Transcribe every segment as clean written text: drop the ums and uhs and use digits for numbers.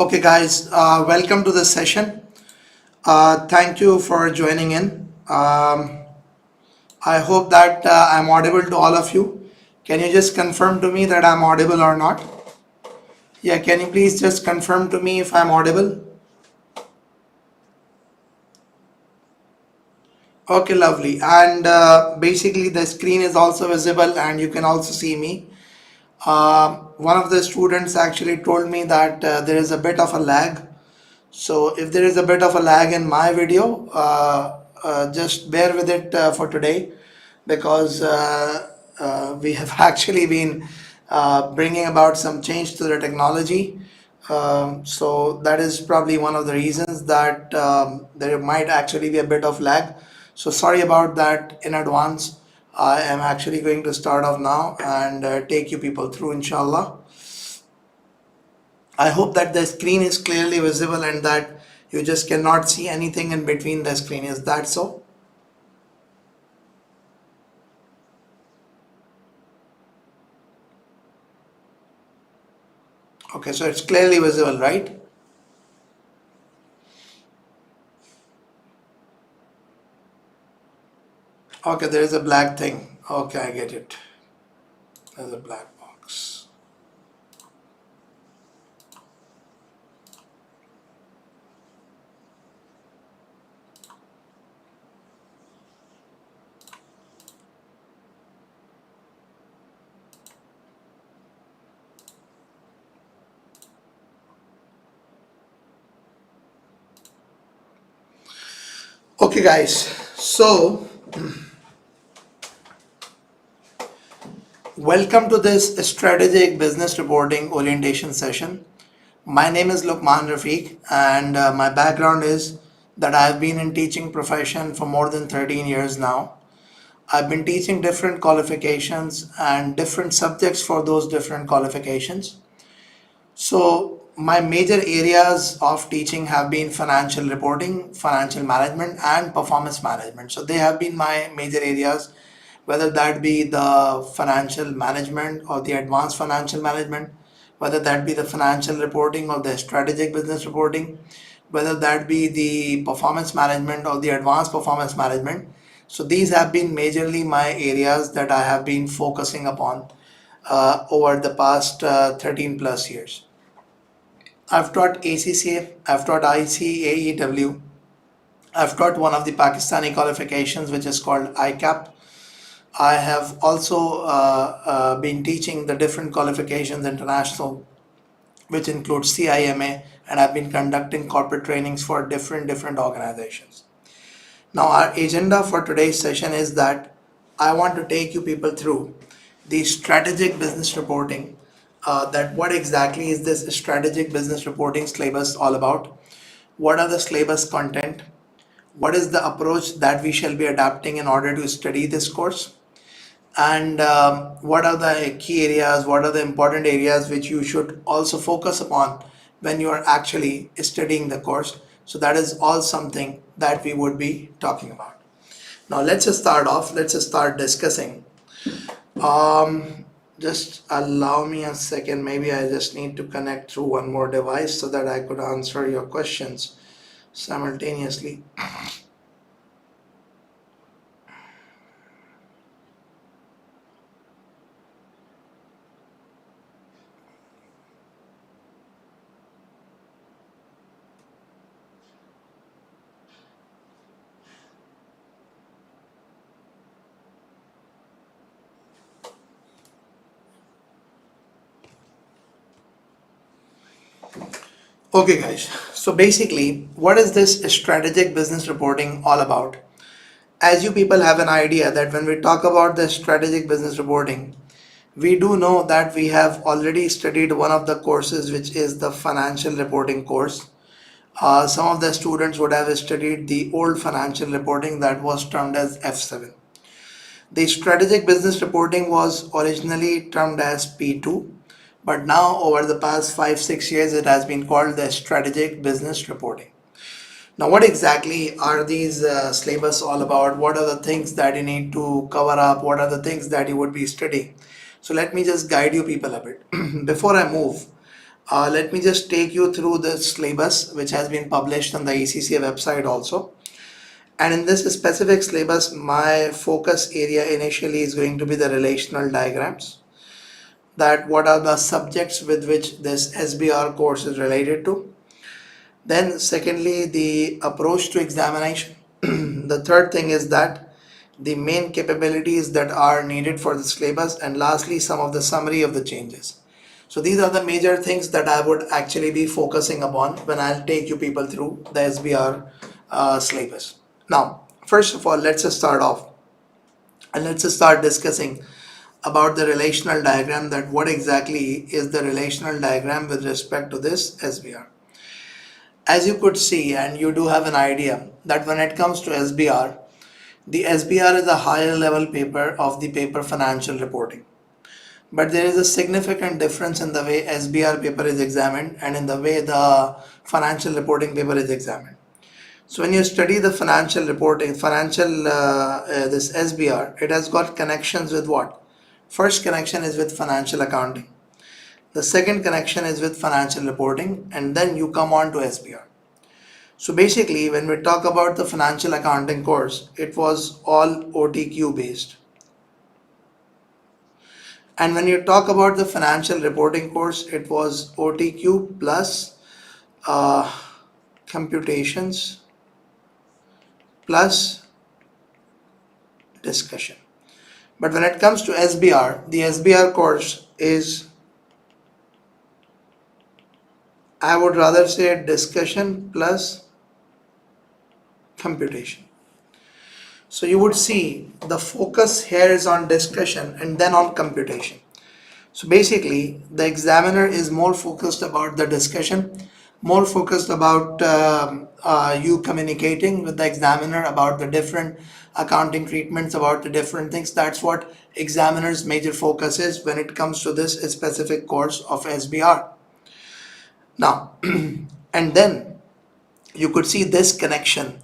Okay, guys, welcome to the session. Thank you for joining in. I hope that I'm audible to all of you. Can you just confirm to me that I'm audible or not? Yeah, can you please just confirm to me if I'm audible? Okay, lovely. And basically, the screen is also visible and you can also see me. One of the students actually told me that there is a bit of a lag. So if there is a bit of a lag in my video, just bear with it for today because we have actually been bringing about some change to the technology. So that is probably one of the reasons that there might actually be a bit of lag. So sorry about that in advance. I am actually going to start off now and take you people through, inshallah. I hope that the screen is clearly visible and that you just cannot see anything in between the screen. Is that so? Okay, so it's clearly visible, right? Okay, there is a black thing. Okay, I get it. There's a black box. Okay, guys. So, welcome to this strategic business reporting orientation session. My name is Luqman Rafiq, and my background is that I've been in teaching profession for more than 13 years now. I've been teaching different qualifications and different subjects for those different qualifications. So my major areas of teaching have been financial reporting, financial management, and performance management. So they have been my major areas, whether that be the financial management or the advanced financial management, whether that be the financial reporting or the strategic business reporting, whether that be the performance management or the advanced performance management. So these have been majorly my areas that I have been focusing upon over the past 13 plus years. I've taught ACCA, I've taught ICAEW, I've taught one of the Pakistani qualifications which is called ICAP. I have also been teaching the different qualifications international, which includes CIMA, and I've been conducting corporate trainings for different organizations. Now, our agenda for today's session is that I want to take you people through the strategic business reporting. That what exactly is this strategic business reporting syllabus all about? What are the syllabus content? What is the approach that we shall be adapting in order to study this course? And what are the key areas? What are the important areas which you should also focus upon when you are actually studying the course? So that is all something that we would be talking about. Now let's just start off. Let's just start discussing. Just allow me a second. Maybe I just need to connect through one more device so that I could answer your questions simultaneously. Okay, guys. So basically, what is this strategic business reporting all about? As you people have an idea that when we talk about the strategic business reporting, we do know that we have already studied one of the courses, which is the financial reporting course. Some of the students would have studied the old financial reporting that was termed as F7. The strategic business reporting was originally termed as P2, but now over the past 5-6 years, it has been called the strategic business reporting. Now, what exactly are these syllabus all about? What are the things that you need to cover up? What are the things that you would be studying? So let me just guide you people a bit. Before I move, Let me just take you through the syllabus which has been published on the ACCA website also. And in this specific syllabus, my focus area initially is going to be the relational diagrams. That what are the subjects with which this SBR course is related to. Then secondly, the approach to examination. The third thing is that the main capabilities that are needed for the syllabus, and lastly some of the summary of the changes. So these are the major things that I would actually be focusing upon when I'll take you people through the SBR syllabus. Now, first of all, let's just start off and let's just start discussing about the relational diagram, that what exactly is the relational diagram with respect to this SBR. As you could see, and you do have an idea, that when it comes to SBR, the SBR is a higher level paper of the paper financial reporting. But there is a significant difference in the way SBR paper is examined and in the way the financial reporting paper is examined. So when you study the financial reporting, this SBR, it has got connections with what? First connection is with financial accounting. The second connection is with financial reporting, and then you come on to SBR. So basically, when we talk about the financial accounting course, it was all OTQ based. And when you talk about the financial reporting course, it was OTQ plus computations plus discussion. But when it comes to SBR, the SBR course is, I would rather say, discussion plus computation. So you would see the focus here is on discussion and then on computation. So basically the examiner is more focused about the discussion, more focused about you communicating with the examiner about the different accounting treatments, about the different things. That's what examiner's major focus is when it comes to this specific course of SBR. Now, and then you could see this connection,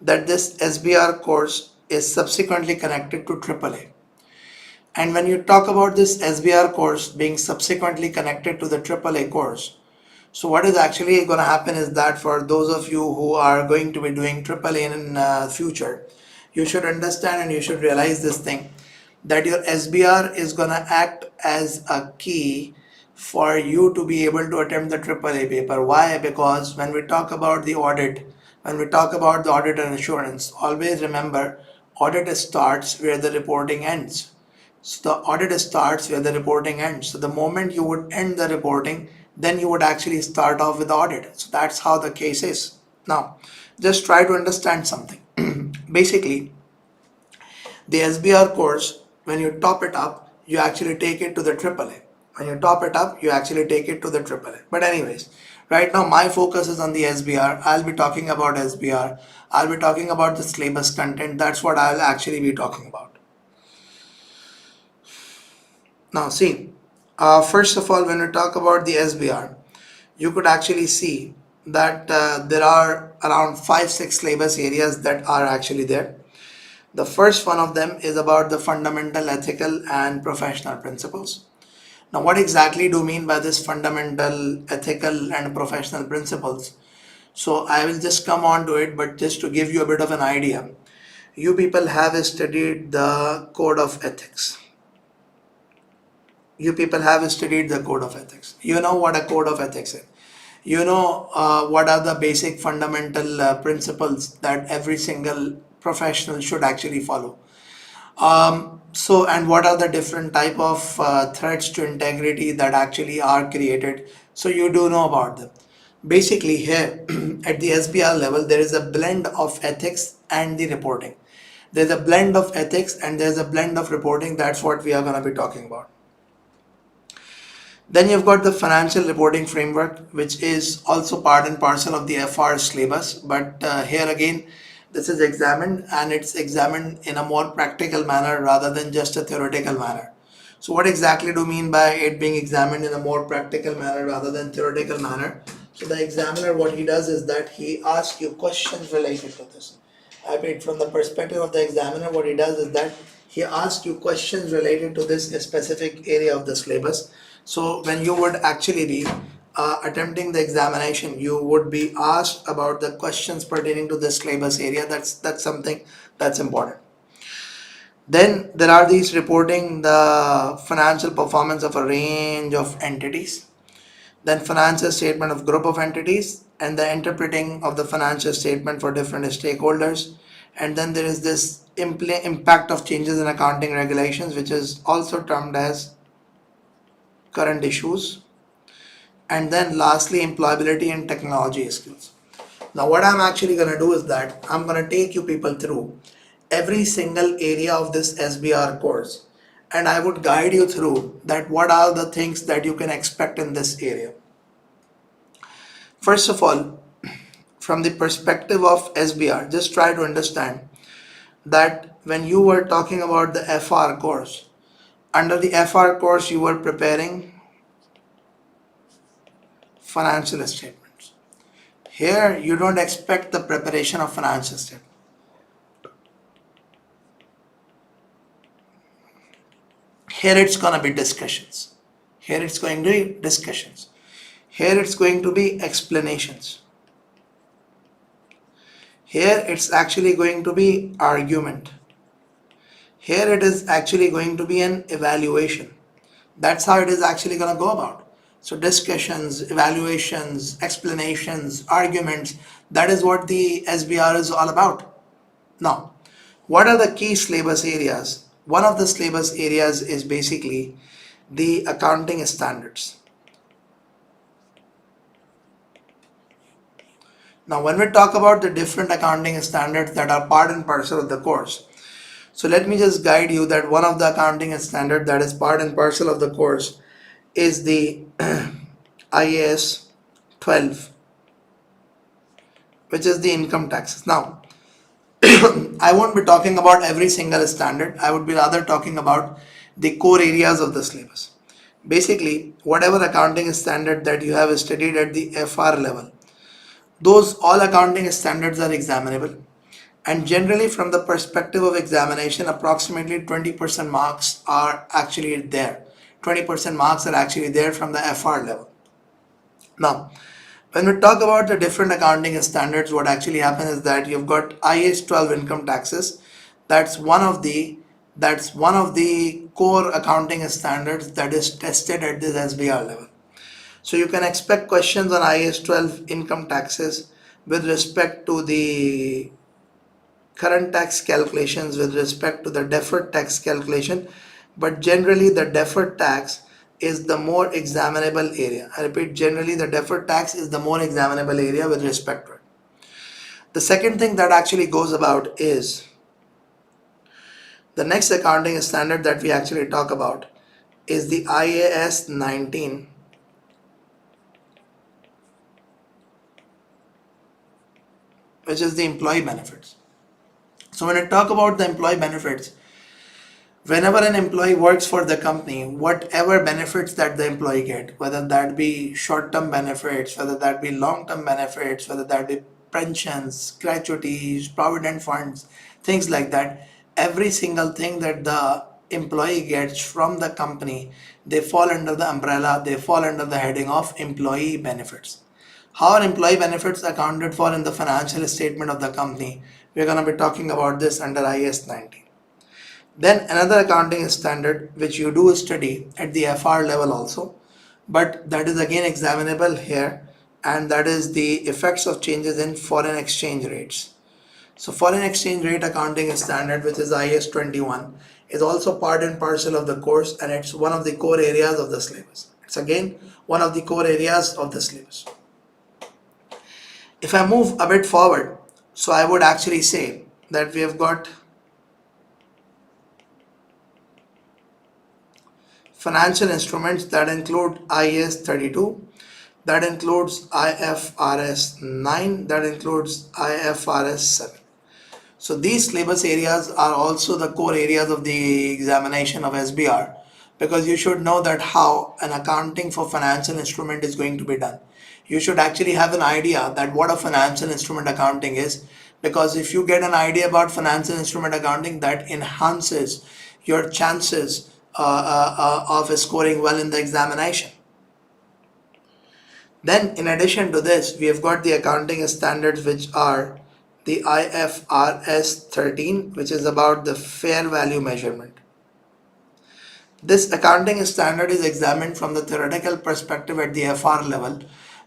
that this SBR course is subsequently connected to AAA. And when you talk about this SBR course being subsequently connected to the AAA course, so what is actually going to happen is that for those of you who are going to be doing AAA in future, you should understand and you should realize this thing, that your SBR is going to act as a key for you to be able to attempt the AAA paper. Why? Because when we talk about the audit, when we talk about the audit and assurance, always remember, audit starts where the reporting ends. So the audit starts where the reporting ends. So the moment you would end the reporting, then you would actually start off with the audit. So that's how the case is. Now, just try to understand something. Basically, the SBR course, when you top it up, you actually take it to the AAA. When you top it up, you actually take it to the AAA. But anyways, right now my focus is on the SBR. I'll be talking about SBR. I'll be talking about the syllabus content. That's what I'll actually be talking about. Now see, first of all, when we talk about the SBR, you could actually see that there are around 5-6 syllabus areas that are actually there. The first one of them is about the fundamental ethical and professional principles. Now, what exactly do you mean by this fundamental ethical and professional principles? So I will just come on to it, but just to give you a bit of an idea, you people have studied the code of ethics. You people have studied the code of ethics. You know what a code of ethics is. You know what are the basic fundamental principles that every single professional should actually follow. And what are the different type of threats to integrity that actually are created. So you do know about them. Basically here at the SBR level, there is a blend of ethics and the reporting. There's a blend of ethics and there's a blend of reporting. That's what we are going to be talking about. Then you've got the financial reporting framework, which is also part and parcel of the FR syllabus. But here again, this is examined and it's examined in a more practical manner rather than just a theoretical manner. So what exactly do you mean by it being examined in a more practical manner rather than theoretical manner? So the examiner, what he does is that he asks you questions related to this. I mean, from the perspective of the examiner, what he does is that he asks you questions related to this specific area of the syllabus. So when you would actually be attempting the examination, you would be asked about the questions pertaining to this syllabus area. That's something that's important. Then there are these reporting the financial performance of a range of entities, then financial statement of group of entities, and the interpreting of the financial statement for different stakeholders. And then there is this impact of changes in accounting regulations, which is also termed as current issues. And then lastly, employability and technology skills. Now what I'm actually going to do is that I'm going to take you people through every single area of this SBR course, and I would guide you through that what are the things that you can expect in this area. First of all, from the perspective of SBR, just try to understand that when you were talking about the FR course, under the FR course you were preparing financial statements. Here you don't expect the preparation of financial statements. Here it's going to be discussions. Here it's going to be discussions. Here it's going to be explanations. Here it's actually going to be argument. Here it is actually going to be an evaluation. That's how it is actually going to go about. So discussions, evaluations, explanations, arguments, that is what the SBR is all about. Now, what are the key syllabus areas? One of the syllabus areas is basically the accounting standards. Now, when we talk about the different accounting standards that are part and parcel of the course, so let me just guide you that one of the accounting standard that is part and parcel of the course is the IAS 12, which is the income taxes. Now, I won't be talking about every single standard. I would be rather talking about the core areas of the syllabus. Basically, whatever accounting standard that you have studied at the FR level, those all accounting standards are examinable. And generally from the perspective of examination, approximately 20% marks are actually there. 20% marks are actually there from the FR level. Now, when we talk about the different accounting standards, what actually happens is that you've got IAS 12 income taxes. That's one of the core accounting standards that is tested at this SBR level. So you can expect questions on IAS 12 income taxes with respect to the current tax calculations, with respect to the deferred tax calculation, but generally the deferred tax is the more examinable area. I repeat, generally the deferred tax is the more examinable area with respect to it. The second thing that actually goes about is the next accounting standard that we actually talk about is the IAS 19, which is the employee benefits. So when I talk about the employee benefits, whenever an employee works for the company, whatever benefits that the employee get, whether that be short-term benefits, whether that be long-term benefits, whether that be pensions, gratuities, provident funds, things like that, every single thing that the employee gets from the company, they fall under the umbrella, they fall under the heading of employee benefits. How are employee benefits accounted for in the financial statement of the company? We're going to be talking about this under IAS 19. Then another accounting standard which you do study at the FR level also, but that is again examinable here, and that is the effects of changes in foreign exchange rates. So foreign exchange rate accounting standard, which is IAS 21, is also part and parcel of the course, and it's one of the core areas of the syllabus. It's again one of the core areas of the syllabus. If I move a bit forward, so I would actually say that we have got financial instruments that include IAS 32, that includes IFRS 9, that includes IFRS 7. So these syllabus areas are also the core areas of the examination of SBR, because you should know that how an accounting for financial instrument is going to be done. You should actually have an idea that what a financial instrument accounting is, because if you get an idea about financial instrument accounting, that enhances your chances of scoring well in the examination. Then in addition to this, we have got the accounting standards, which are the IFRS 13, which is about the fair value measurement. This accounting standard is examined from the theoretical perspective at the FR level,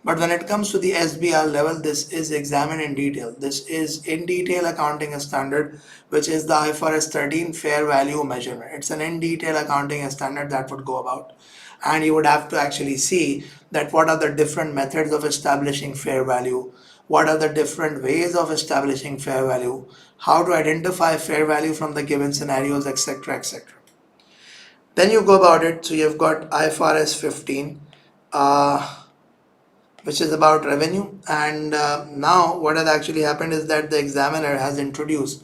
but when it comes to the SBR level, this is examined in detail. This is in detail accounting standard, which is the IFRS 13 fair value measurement. It's an in detail accounting standard that would go about, and you would have to actually see that what are the different methods of establishing fair value, what are the different ways of establishing fair value, how to identify fair value from the given scenarios, etc., etc. Then you go about it. So you've got IFRS 15, which is about revenue. And now what has actually happened is that the examiner has introduced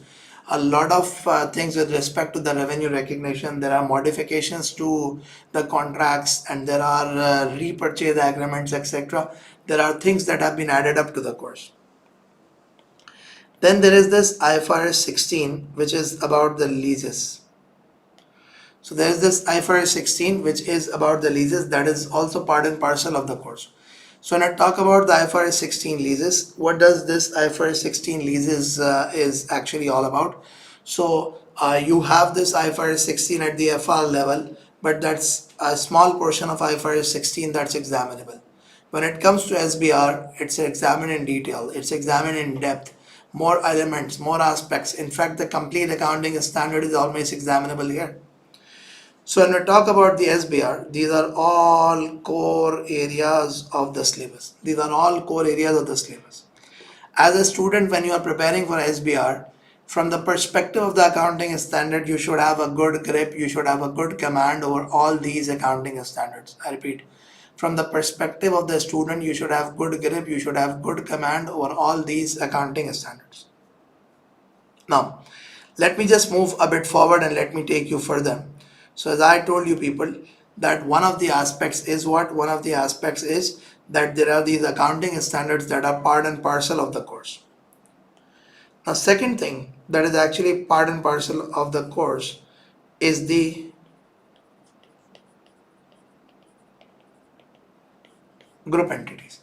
a lot of things with respect to the revenue recognition. There are modifications to the contracts, and there are repurchase agreements, etc. There are things that have been added up to the course. Then there is this IFRS 16, which is about the leases. So there is this IFRS 16, which is about the leases, that is also part and parcel of the course. So when I talk about the IFRS 16 leases, what does this IFRS 16 leases is actually all about? So you have this IFRS 16 at the FR level, but that's a small portion of IFRS 16 that's examinable. When it comes to SBR, it's examined in detail, it's examined in depth, more elements, more aspects. In fact, the complete accounting standard is almost examinable here. So when we talk about the SBR, these are all core areas of the syllabus. These are all core areas of the syllabus. As a student, when you are preparing for SBR, from the perspective of the accounting standard, you should have a good grip, you should have a good command over all these accounting standards. I repeat, from the perspective of the student, you should have good grip, you should have good command over all these accounting standards. Now, let me just move a bit forward and let me take you further. So as I told you people, that one of the aspects is what? One of the aspects is that there are these accounting standards that are part and parcel of the course. Now, second thing that is actually part and parcel of the course is the group entities.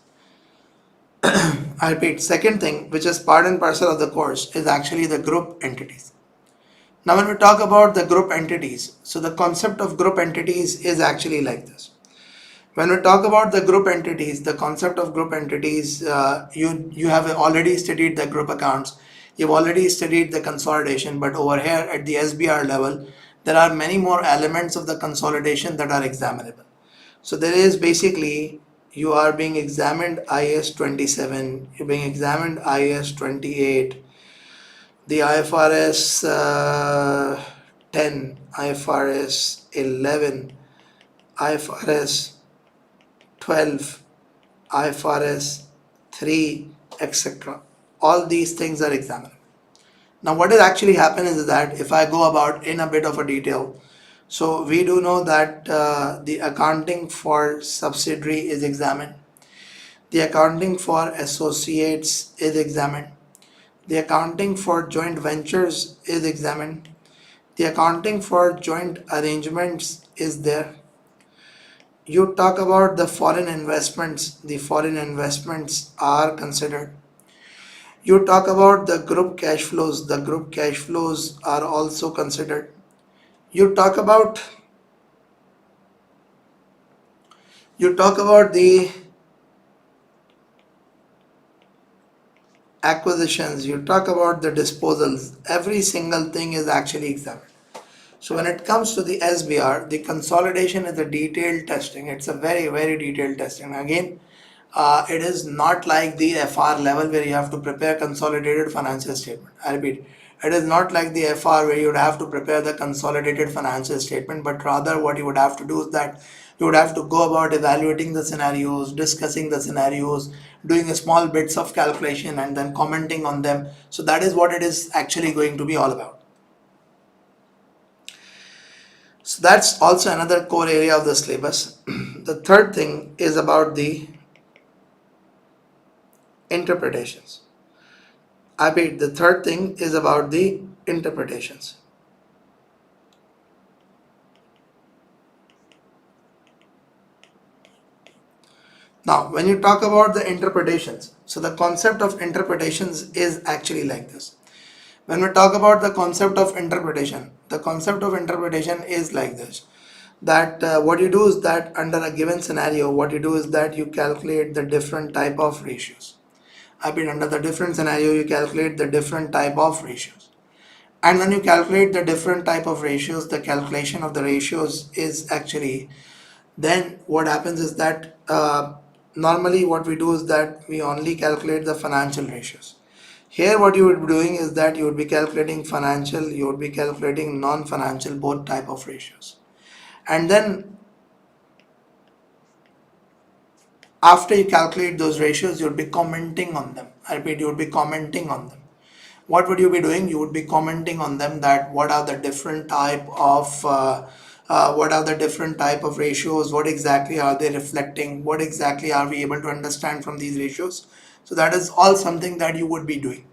I repeat, second thing which is part and parcel of the course is actually the group entities. Now when we talk about the group entities, so the concept of group entities is actually like this. When we talk about the group entities, the concept of group entities, you have already studied the group accounts, you've already studied the consolidation, but over here at the SBR level, there are many more elements of the consolidation that are examinable. So there is basically, you are being examined IAS 27, you're being examined IAS 28, the IFRS 10, IFRS 11, IFRS 12, IFRS 3, etc. All these things are examined. Now what is actually happening is that if I go about in a bit of a detail, so we do know that the accounting for subsidiary is examined, the accounting for associates is examined, the accounting for joint ventures is examined, the accounting for joint arrangements is there. You talk about the foreign investments are considered. You talk about the group cash flows are also considered. You talk about the acquisitions, you talk about the disposals, every single thing is actually examined. So when it comes to the SBR, the consolidation is a detailed testing. It's a very, very detailed testing. Again, it is not like the FR level where you have to prepare consolidated financial statement. I repeat, it is not like the FR where you would have to prepare the consolidated financial statement, but rather what you would have to do is that you would have to go about evaluating the scenarios, discussing the scenarios, doing a small bits of calculation and then commenting on them. So that is what it is actually going to be all about. So that's also another core area of the syllabus. The third thing is about the interpretations. I mean, the third thing is about the interpretations. Now, when you talk about the interpretations, so the concept of interpretations is actually like this. When we talk about the concept of interpretation, the concept of interpretation is like this. That what you do is that under a given scenario, what you do is that you calculate the different type of ratios. I mean, under the different scenario, you calculate the different type of ratios. And when you calculate the different type of ratios, the calculation of the ratios is actually, then what happens is that normally what we do is that we only calculate the financial ratios. Here what you would be doing is that you would be calculating financial, you would be calculating non-financial, both type of ratios. And then after you calculate those ratios, you would be commenting on them. I repeat, you would be commenting on them. What would you be doing? You would be commenting on them, that what are the different type of ratios, what exactly are they reflecting, what exactly are we able to understand from these ratios. So that is all something that you would be doing.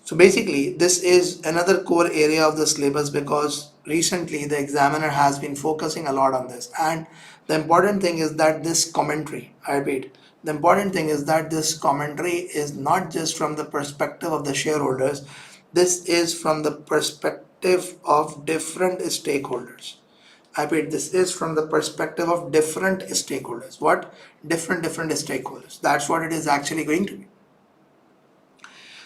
So basically, this is another core area of the syllabus, because recently the examiner has been focusing a lot on this. And the important thing is that this commentary, I repeat, the important thing is that this commentary is not just from the perspective of the shareholders, this is from the perspective of different stakeholders. I repeat, this is from the perspective of different stakeholders. What? Different stakeholders. That's what it is actually going to be.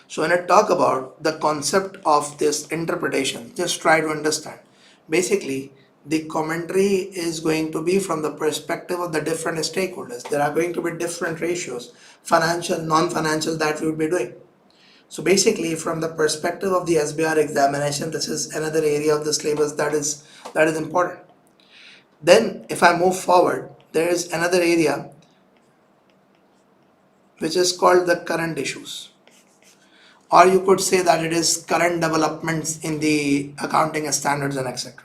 So when I talk about the concept of this interpretation, just try to understand. Basically, the commentary is going to be from the perspective of the different stakeholders. There are going to be different ratios, financial, non-financial, that we would be doing. So basically, from the perspective of the SBR examination, this is another area of the syllabus that is important. Then if I move forward, there is another area which is called the current issues, or you could say that it is current developments in the accounting standards and etc.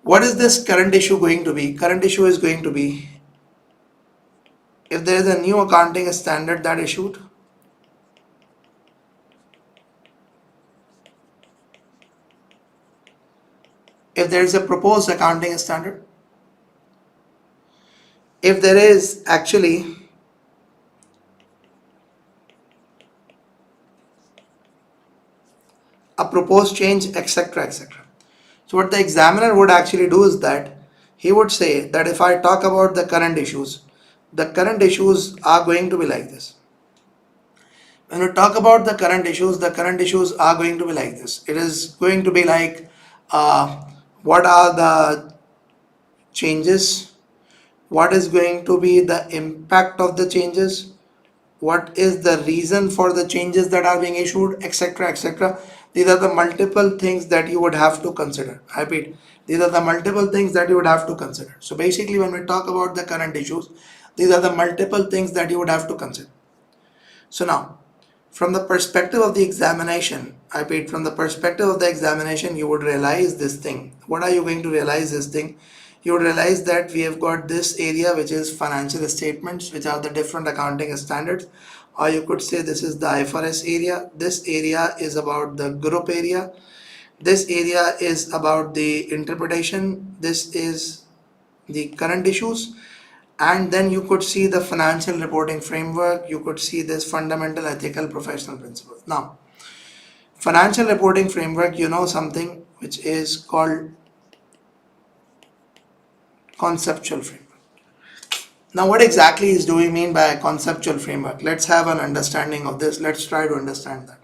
What is this current issue going to be? Current issue is going to be if there is a new accounting standard that issued, if there is a proposed accounting standard, if there is actually a proposed change, etc., etc. So what the examiner would actually do is that he would say that if I talk about the current issues are going to be like this. When we talk about the current issues are going to be like this. It is going to be like what are the changes, what is going to be the impact of the changes, what is the reason for the changes that are being issued, etc., etc. These are the multiple things that you would have to consider. I repeat, these are the multiple things that you would have to consider. So basically, when we talk about the current issues, these are the multiple things that you would have to consider. So now, from the perspective of the examination, I repeat, from the perspective of the examination, you would realize this thing. What are you going to realize this thing? You would realize that we have got this area which is financial statements, which are the different accounting standards, or you could say this is the IFRS area. This area is about the group area. This area is about the interpretation. This is the current issues. And then you could see the financial reporting framework. You could see this fundamental ethical professional principles. Now, financial reporting framework, you know something which is called conceptual framework. Now, what exactly is do we mean by a conceptual framework? Let's have an understanding of this. Let's try to understand that.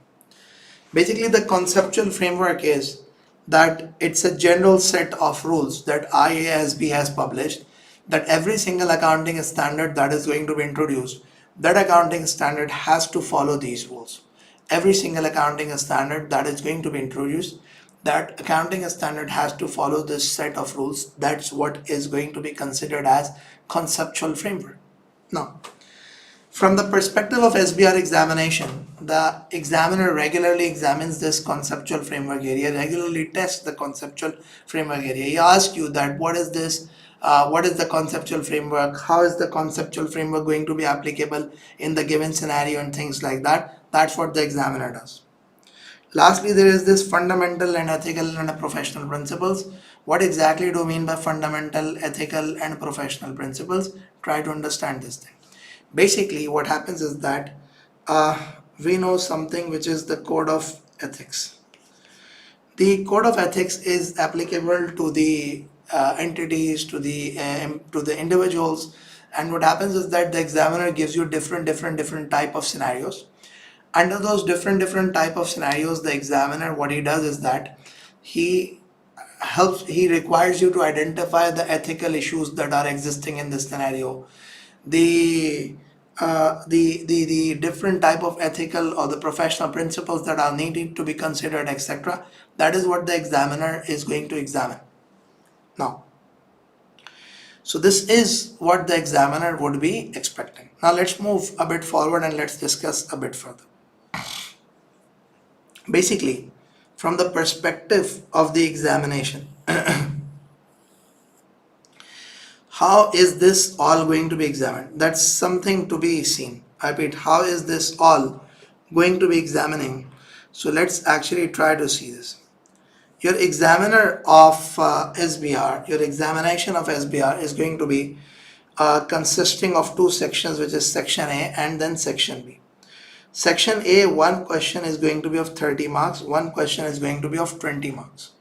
Basically, the conceptual framework is that it's a general set of rules that IASB has published, that every single accounting standard that is going to be introduced, that accounting standard has to follow these rules. Every single accounting standard that is going to be introduced, that accounting standard has to follow this set of rules. That's what is going to be considered as conceptual framework. Now, from the perspective of SBR examination, the examiner regularly examines this conceptual framework area, regularly tests the conceptual framework area. He asks you that what is this, what is the conceptual framework, how is the conceptual framework going to be applicable in the given scenario and things like that. That's what the examiner does. Lastly, there is this fundamental and ethical and professional principles. What exactly do you mean by fundamental, ethical, and professional principles? Try to understand this thing. Basically, what happens is that uh, we know something which is the code of ethics. The code of ethics is applicable to the entities, to the individuals, and what happens is that the examiner gives you different type of scenarios. Under those different type of scenarios, the examiner, what he does is that he he requires you to identify the ethical issues that are existing in this scenario, the the different type of ethical or the professional principles that are needed to be considered, etc. That is what the examiner is going to examine. Now, so this is what the examiner would be expecting. Now let's move a bit forward and let's discuss a bit further. Basically, from the perspective of the examination, how is this all going to be examined? That's something to be seen. I repeat, how is this all going to be examining? So let's actually try to see this. Your examiner of SBR, your examination of SBR is going to be consisting of two sections, which is section A and then section B. Section A, one question is going to be of 30 marks, one question is going to be of 20 marks.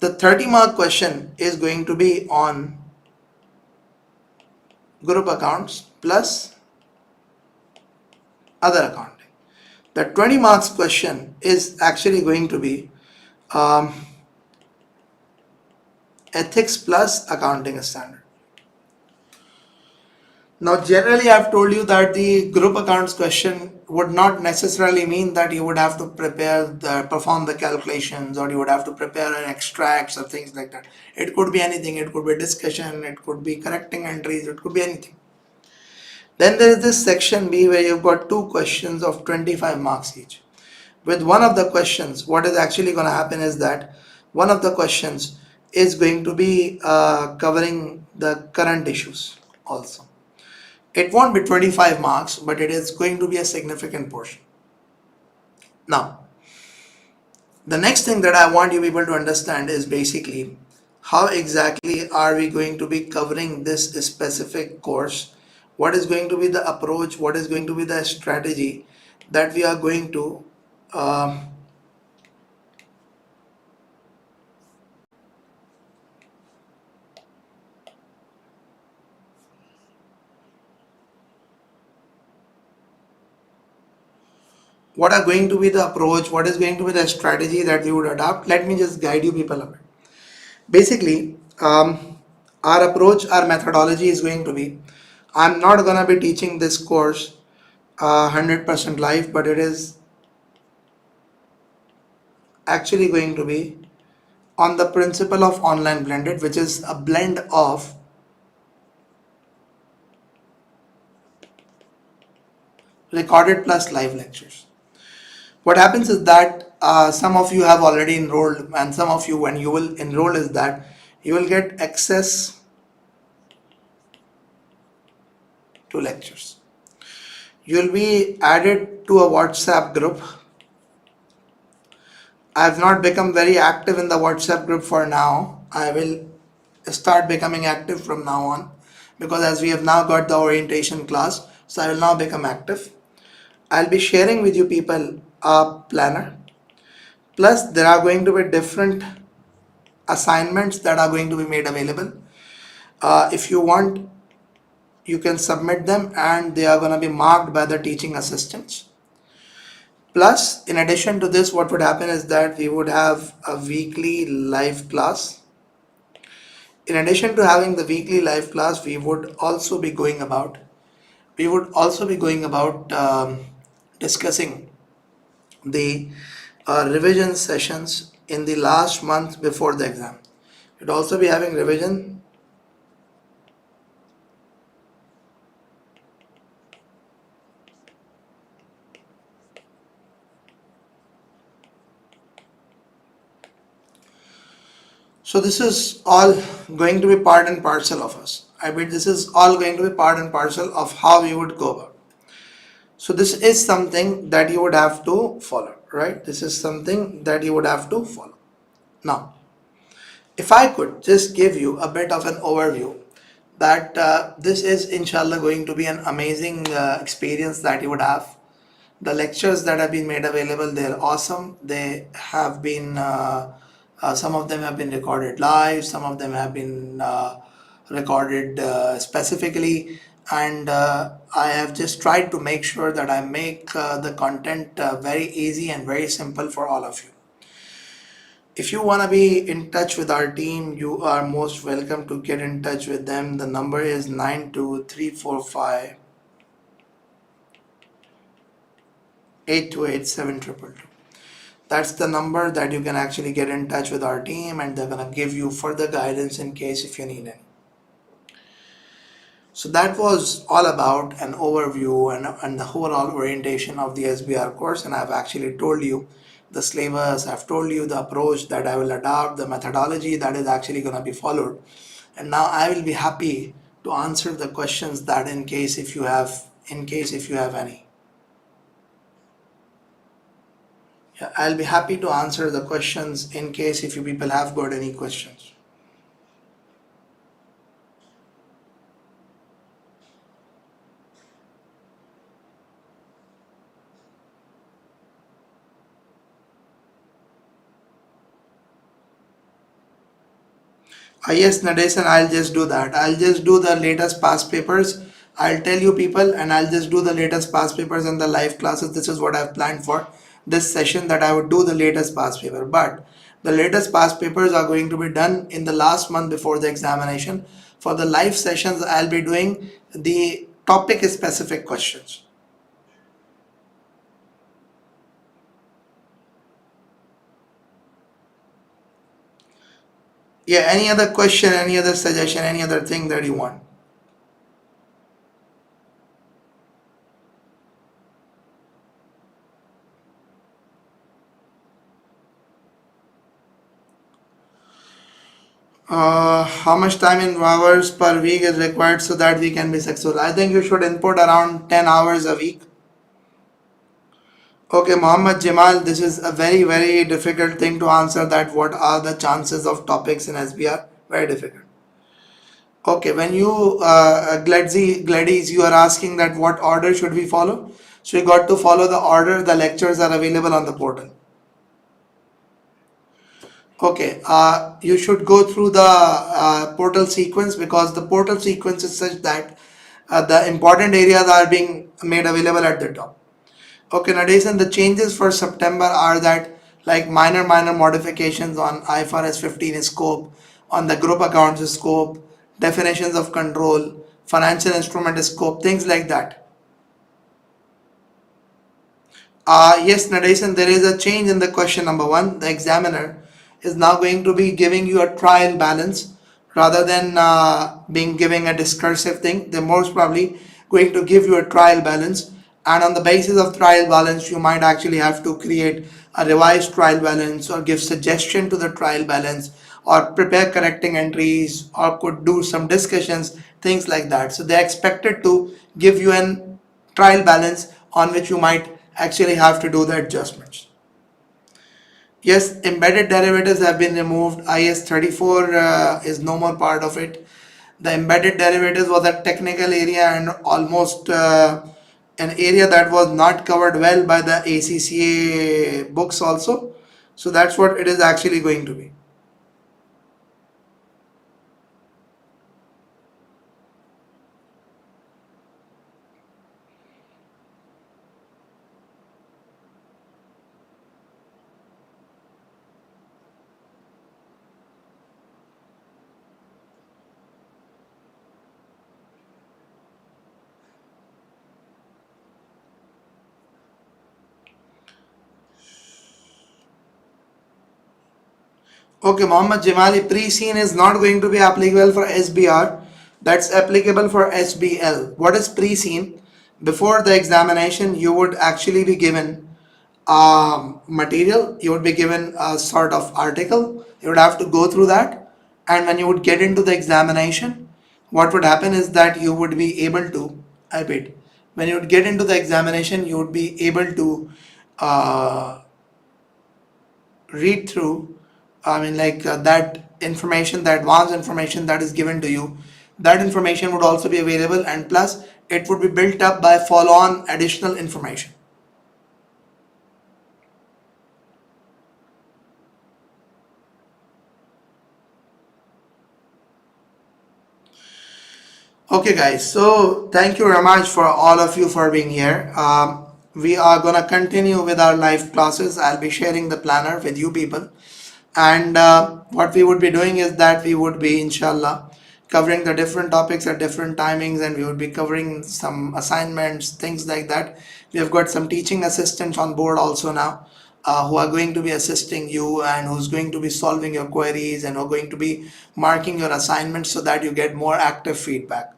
The 30-mark question is going to be on group accounts plus other accounting. The 20 marks question is actually going to be um, ethics plus accounting standard. Now, generally, I've told you that the group accounts question would not necessarily mean that you would have to perform the calculations, or you would have to prepare an extracts or things like that. It could be anything. It could be discussion. It could be correcting entries. It could be anything. Then there is this section B where you've got two questions of 25 marks each. With one of the questions, what is actually going to happen is that one of the questions is going to be covering the current issues also. It won't be 25 marks, but it is going to be a significant portion. Now, the next thing that I want you people to understand is basically how exactly are we going to be covering this specific course? What is going to be the approach? What is going to be the strategy that we are going to what are going to be the approach, what is going to be the strategy that we would adopt? Let me just guide you people a bit. Basically, our approach, our methodology is going to be, I'm not going to be teaching this course 100% live, but it is actually going to be on the principle of online blended, which is a blend of recorded plus live lectures. What happens is that some of you have already enrolled, and some of you, when you will enroll, is that you will get access to lectures. You will be added to a WhatsApp group. I have not become very active in the WhatsApp group for now. I will start becoming active from now on, because as we have now got the orientation class, so I will now become active. I'll be sharing with you people a planner. Plus, there are going to be different assignments that are going to be made available. If you want, you can submit them and they are going to be marked by the teaching assistants. Plus, in addition to this, what would happen is that we would have a weekly live class. In addition to having the weekly live class, we would also be going about discussing the revision sessions in the last month before the exam. We'd also be having revision. So this is all going to be part and parcel of us. I mean, this is all going to be part and parcel of how we would go about. So this is something that you would have to follow, right? This is something that you would have to follow. Now, If I could just give you a bit of an overview, that this is inshallah going to be an amazing experience that you would have. The lectures that have been made available, they're awesome. They have been, some of them have been recorded live, some of them have been recorded specifically, and I have just tried to make sure that I make the content very easy and very simple for all of you. If you want to be in touch with our team, you are most welcome to get in touch with them. The number is 92345 828 That's the number that you can actually get in touch with our team, and they're going to give you further guidance in case if you need it. So that was all about an overview and the overall orientation of the SBR course, and I've actually told you the syllabus, I've told you the approach that I will adopt, the methodology that is actually going to be followed. And now I will be happy to answer the questions that in case if you have any. Yeah, I'll be happy to answer the questions in case if you people have got any questions. Yes, Nadesan, I'll just do that. I'll just do the latest past papers. I'll tell you people, and I'll just do the latest past papers and the live classes. This is what I've planned for this session, that I would do the latest past paper. But the latest past papers are going to be done in the last month before the examination. For the live sessions, I'll be doing the topic specific questions. Yeah, any other question, any other suggestion, any other thing that you want? How much time in hours per week is required so that we can be successful? I think you should input around 10 hours a week. Okay, Muhammad Jamal, this is a very, very difficult thing to answer, that what are the chances of topics in SBR? Very difficult. Okay, when you, Gladys, you are asking that what order should we follow? So you got to follow the order the lectures are available on the portal. Okay, you should go through the portal sequence, because the portal sequence is such that the important areas are being made available at the top. Okay, Nadesan, the changes for September are that, like, minor modifications on IFRS 15 scope, on the group accounts scope, definitions of control, financial instrument scope, things like that. Yes, Nadesan, there is a change in the question number one. The examiner is now going to be giving you a trial balance rather than being giving a discursive thing. They're most probably going to give you a trial balance, and on the basis of trial balance, you might actually have to create a revised trial balance, or give suggestion to the trial balance, or prepare correcting entries, or could do some discussions, things like that. So they're expected to give you an trial balance on which you might actually have to do the adjustments. Yes, embedded derivatives have been removed. IS 34 is no more part of it. The embedded derivatives was a technical area, and almost an area that was not covered well by the ACCA books also. So that's what it is actually going to be. Okay, Mohammed Jamali, pre-scene is not going to be applicable for SBR. That's applicable for SBL. What is pre-scene? Before the examination, you would actually be given material, you would be given a sort of article, you would have to go through that, and when you would get into the examination, what would happen is that you would be able to, I bet, when you would get into the examination, you would be able to uh, read through, I mean, like that information, the advanced information that is given to you, that information would also be available, and plus it would be built up by follow on additional information. Okay guys, so thank you very much for all of you for being here. We are gonna continue with our live classes. I'll be sharing the planner with you people, and what we would be doing is that we would be inshallah covering the different topics at different timings, and we would be covering some assignments, things like that. We have got some teaching assistants on board also now, who are going to be assisting you and who's going to be solving your queries and who are going to be marking your assignments so that you get more active feedback.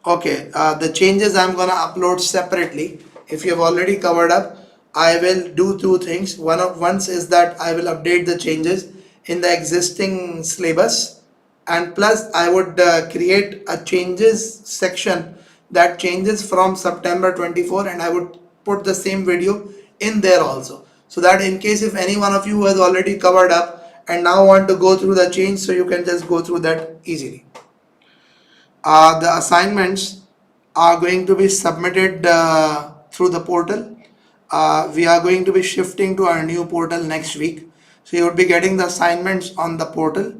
Okay, the changes I'm gonna upload separately. If you have already covered up, I will do two things. Once is that I will update the changes in the existing syllabus, and plus I would create a changes section that changes from September 24, and I would put the same video in there also, so that in case if any one of you has already covered up and now want to go through the change, so you can just go through that easily. The assignments are going to be submitted through the portal. We are going to be shifting to our new portal next week. So you would be getting the assignments on the portal,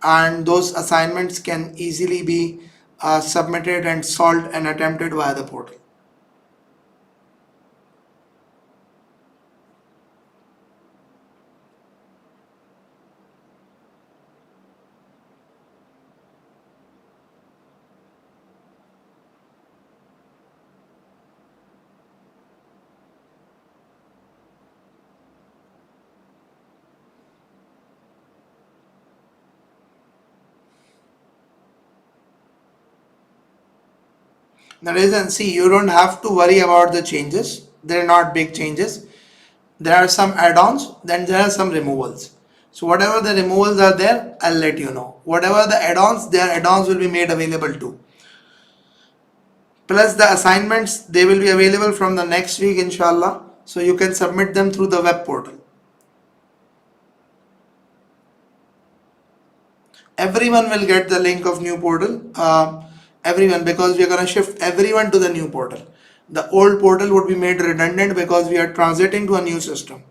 and those assignments can easily be submitted and solved and attempted via the portal. The reason, see, you don't have to worry about the changes. They're not big changes. There are some add-ons, then there are some removals. So whatever the removals are there, I'll let you know. Whatever the add-ons, their add-ons will be made available too. Plus the assignments, they will be available from the next week inshallah. So you can submit them through the web portal. Everyone will get the link of new portal. Everyone, because we are going to shift everyone to the new portal. The old portal would be made redundant because we are transiting to a new system.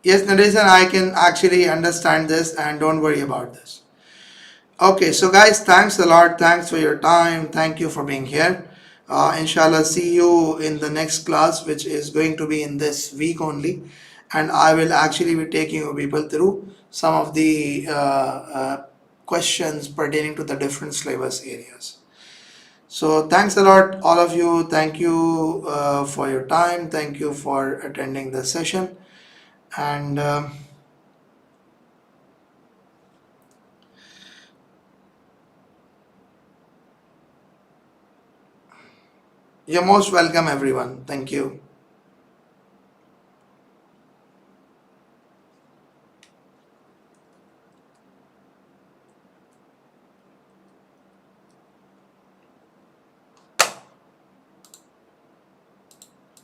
Yes, Nadesan, I can actually understand this, and don't worry about this. Okay, so guys, thanks a lot. Thanks for your time. Thank you for being here. Inshallah, see you in the next class, which is going to be in this week only. And I will actually be taking you people through some of the questions pertaining to the different syllabus areas. So thanks a lot, all of you. Thank you for your time. Thank you for attending the session. And you're most welcome, everyone. Thank you.